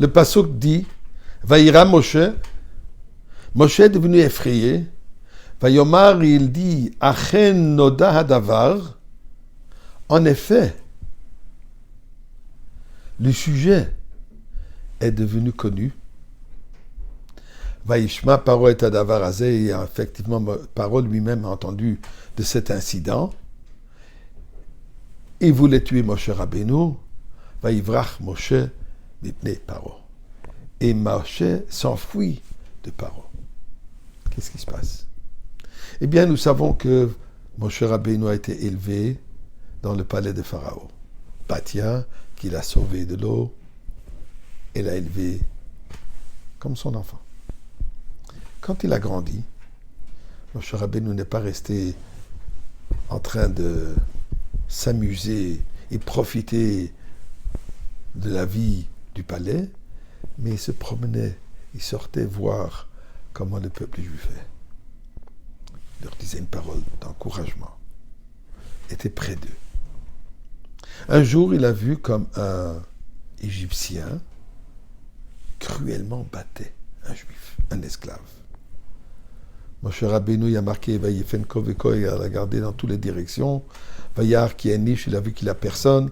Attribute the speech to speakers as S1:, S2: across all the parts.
S1: le pasuk dit, Vaïra Moshe, Moshe est devenu effrayé, Vayomar, il dit, Achen noda hadavar, en effet, le sujet est devenu connu. Vaishma Paro et Adavar Azeh, et effectivement, Paro lui-même a entendu de cet incident. Il voulait tuer Moshe Rabbeinu. Vaïvrach Moshe mipnei Paro. Et Moshe s'enfuit de Paro. Qu'est-ce qui se passe? Eh bien, nous savons que Moshe Rabbeinu a été élevé dans le palais de Pharaon. Batia, qui l'a sauvé de l'eau, et l'a élevé comme son enfant. Quand il a grandi, Moshe Rabbeinu n'est pas resté en train de s'amuser et profiter de la vie du palais, mais il se promenait, il sortait voir comment le peuple juif fait. Il leur disait une parole d'encouragement, était près d'eux. Un jour, il a vu comme un Égyptien cruellement battait un juif, un esclave. Moshe Rabbeinu, il a marqué, il a regardé dans toutes les directions. Vayar qui est niche, il a vu qu'il y a personne,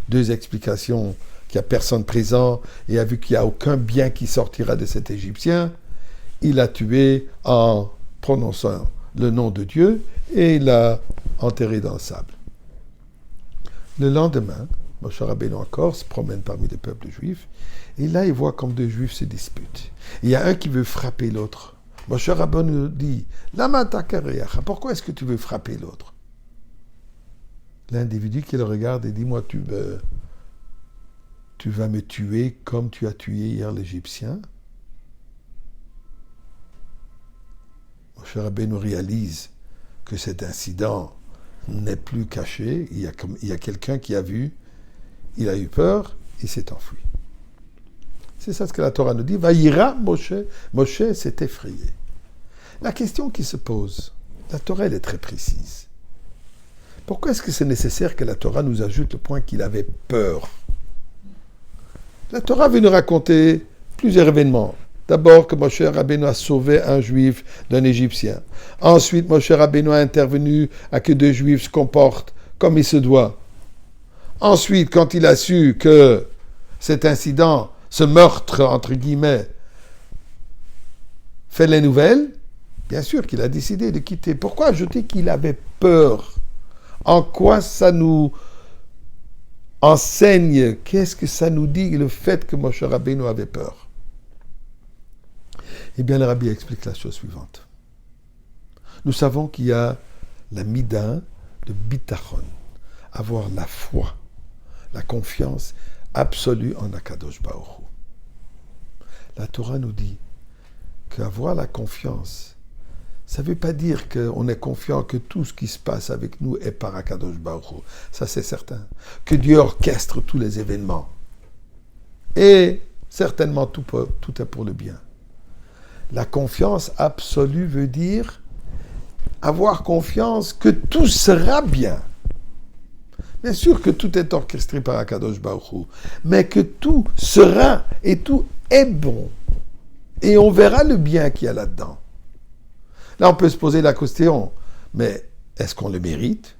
S1: deux explications, qu'il n'y a personne présent, et il a vu qu'il n'y a aucun bien qui sortira de cet Égyptien. Il l'a tué en prononçant le nom de Dieu, et il l'a enterré dans le sable. Le lendemain, Moshe Rabbeinu encore se promène parmi les peuples juifs, et là il voit comme deux juifs se disputent. Il y a un qui veut frapper l'autre. Moshe Rabbeinu dit, Lama takareach, pourquoi est-ce que tu veux frapper l'autre? L'individu qui le regarde et dit, moi tu vas me tuer comme tu as tué hier l'Égyptien? Moshe Rabbeinu réalise que cet incident n'est plus caché, il y a quelqu'un qui a vu, il a eu peur, il s'est enfui. C'est ça ce que la Torah nous dit. Vaïra Moshe. Moshe s'est effrayé. La question qui se pose, la Torah elle est très précise. Pourquoi est-ce que c'est nécessaire que la Torah nous ajoute le point qu'il avait peur? La Torah veut nous raconter plusieurs événements. D'abord que Moshe Rabbeinu a sauvé un juif d'un Égyptien. Ensuite, Moshe Rabbeinu a intervenu à que deux juifs se comportent comme il se doit. Ensuite, quand il a su que cet incident, ce meurtre, entre guillemets, fait les nouvelles, bien sûr qu'il a décidé de quitter. Pourquoi ajouter qu'il avait peur? En quoi ça nous enseigne? Qu'est-ce que ça nous dit, le fait que Moshe Rabbeinu avait peur? Eh bien, le Rabbi explique la chose suivante. Nous savons qu'il y a la mida de bitachon, avoir la foi, la confiance absolue en Akadosh Baruch Hu. La Torah nous dit qu'avoir la confiance, ça ne veut pas dire qu'on est confiant que tout ce qui se passe avec nous est par Akadosh Baruch Hu. Ça, c'est certain. Que Dieu orchestre tous les événements. Et certainement, tout est pour le bien. La confiance absolue veut dire avoir confiance que tout sera bien. Bien sûr que tout est orchestré par Akadosh Baruch Hu, mais que tout sera et tout est bon. Et on verra le bien qu'il y a là-dedans. Là, on peut se poser la question, mais est-ce qu'on le mérite?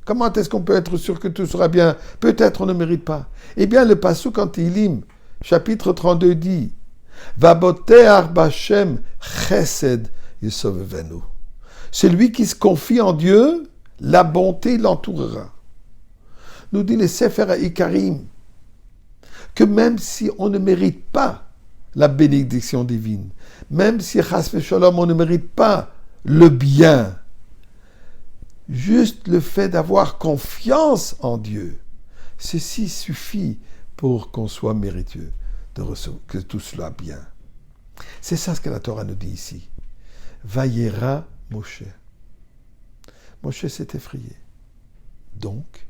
S1: Comment est-ce qu'on peut être sûr que tout sera bien? Peut-être on ne mérite pas. Eh bien, le pasuk en Tehillim, chapitre 32 dit, Vaboteach b'Hashem chesed yisovevenu. Celui qui se confie en Dieu, la bonté l'entourera. Nous dit les Sefer Ikarim que même si on ne mérite pas la bénédiction divine, même si chas v'sholom on ne mérite pas le bien, juste le fait d'avoir confiance en Dieu, ceci suffit pour qu'on soit mériteux de recevoir, que tout cela bien. C'est ça ce que la Torah nous dit ici. Vayera Moshe. Moshe s'est effrayé. Donc,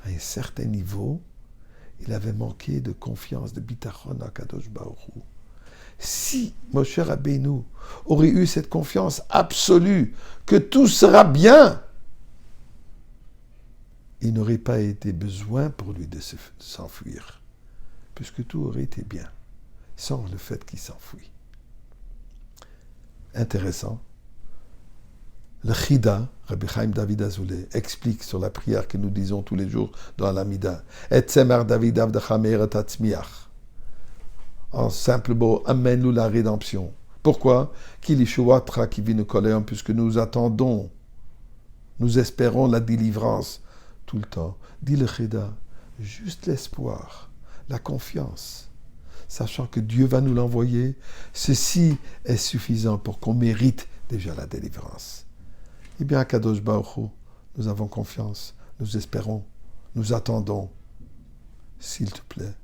S1: à un certain niveau, il avait manqué de confiance, de bitachon à Kadosh Baruch Hu. Si Moshe Rabbeinu aurait eu cette confiance absolue que tout sera bien, il n'aurait pas été besoin pour lui de s'enfuir. puisque tout aurait été bien, sans le fait qu'il s'enfuit. Intéressant. Le Chida, Rabbi Chaim David Azoulay, explique sur la prière que nous disons tous les jours dans l'Amida. Et Tzemer David Avdachamer et Tatzmiach. En simple mot, amène-nous la rédemption. Pourquoi? Qu'il Yeshuatra qui vit nous coller, puisque nous attendons, nous espérons la délivrance tout le temps. Dit le Chida, juste l'espoir, la confiance, sachant que Dieu va nous l'envoyer, ceci est suffisant pour qu'on mérite déjà la délivrance. Eh bien, à Kadosh Baruch Hu, nous avons confiance, nous espérons, nous attendons. S'il te plaît,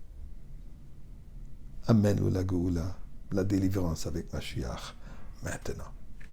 S1: amène-nous la Géoula, la délivrance avec Mashiach, maintenant.